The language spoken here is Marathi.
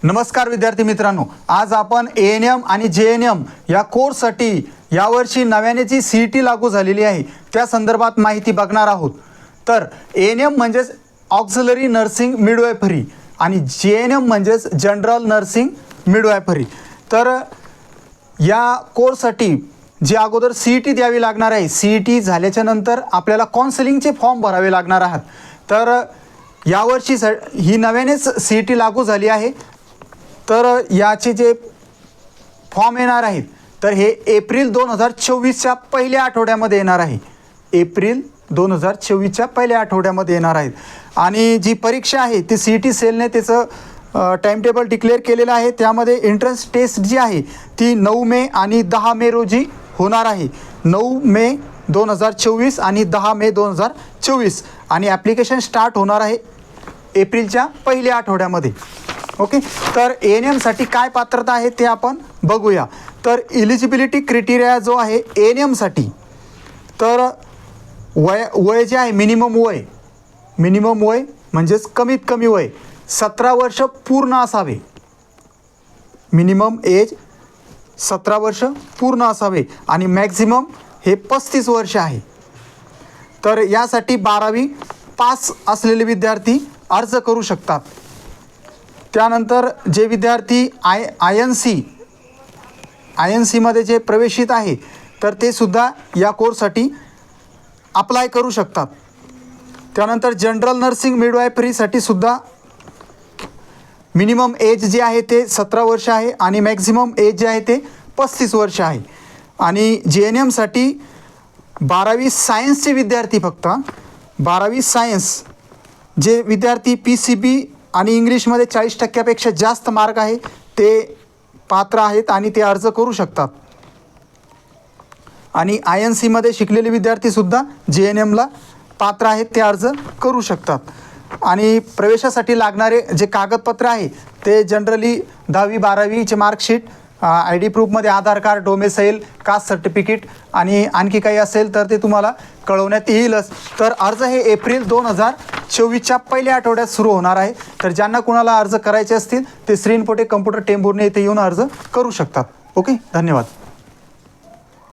नमस्कार विद्यार्थी मित्रांनो, आज आपण एएनएम आणि जेएनएम या कोर्ससाठी यावर्षी नव्याने जी सीईटी लागू झालेली आहे त्या संदर्भात माहिती बघणार आहोत। तर एएनएम म्हणजेच ऑक्झिलरी नर्सिंग मिडवायफरी आणि जेएनएम म्हणजेच जनरल नर्सिंग मिडवायफरी। तर या कोर्ससाठी जे अगोदर सीईटी द्यावी लागणार आहे, सीईटी झाल्याच्या नंतर आपल्याला काउन्सिलिंगचे फॉर्म भरावे लागणार आहेत। तर यावर्षी ही नव्यानेच सीईटी लागू झाली आहे। तर याचे जे फॉर्म येणार आहेत तर हे एप्रिल 2024च्या पहिल्या आठवड्यामध्ये येणार आहे। एप्रिल 2024च्या पहिल्या आठवड्यामध्ये येणार आहेत। आणि जी परीक्षा आहे ती सीईटी सेलने त्याचं टाइम टेबल डिक्लेअर केलेलं आहे। त्यामध्ये एंट्रन्स टेस्ट जी आहे ती 9 मे आणि 10 मे रोजी होणार आहे। 9 मे 2024 आणि 10 मे 2024 आणि ॲप्लिकेशन स्टार्ट होणार आहे एप्रिलच्या पहिल्या आठवड्यामध्ये। ओके, तर एएनएमसाठी काय पात्रता आहे ते आपण बघूया। तर इलिजिबिलिटी क्रायटेरिया जो आहे एएनएमसाठी, तर वय जे आहे मिनिमम वय म्हणजेच कमीत कमी वय 17 वर्ष पूर्ण असावे। मिनिमम एज 17 वर्ष पूर्ण असावे आणि मॅक्झिमम हे 35 वर्ष आहे। तर यासाठी 12वी पास असलेले विद्यार्थी अर्ज करू शकतात। त्यानंतर जे विद्यार्थी आय एन सीमध्ये जे प्रवेशित आहे तर ते सुद्धा या कोर्ससाठी अप्लाय करू शकतात। त्यानंतर जनरल नर्सिंग मिडवायफरीसाठी सुद्धा मिनिमम एज जे आहे ते 17 वर्ष आहे आणि मॅक्झिमम एज जे आहे ते 35 वर्ष आहे। आणि जे एन एमसाठी 12वी सायन्सचे विद्यार्थी, फक्त 12वी सायन्स जे विद्यार्थी PCB आणि इंग्लिशमध्ये 40% जास्त मार्क आहे ते पात्र आहेत आणि ते अर्ज करू शकतात। आणि INCमध्ये शिकलेले विद्यार्थीसुद्धा JNMला पात्र आहेत, ते अर्ज करू शकतात। आणि प्रवेशासाठी लागणारे जे कागदपत्र आहे ते जनरली 10वी 12वीचे मार्कशीट, ID प्रूफमध्ये आधार कार्ड, डोमेसाईल, कास्ट सर्टिफिकेट आणि आणखी काही असेल तर ते तुम्हाला कळवण्यात येईलच। तर अर्ज हे एप्रिल 2024च्या पहिल्या आठवड्यात सुरू होणार आहे। तर ज्यांना कुणाला अर्ज करायचे असतील ते श्रीनपोटे कम्प्युटर टेंभुर्णी येथे येऊन अर्ज करू शकतात। ओके, धन्यवाद।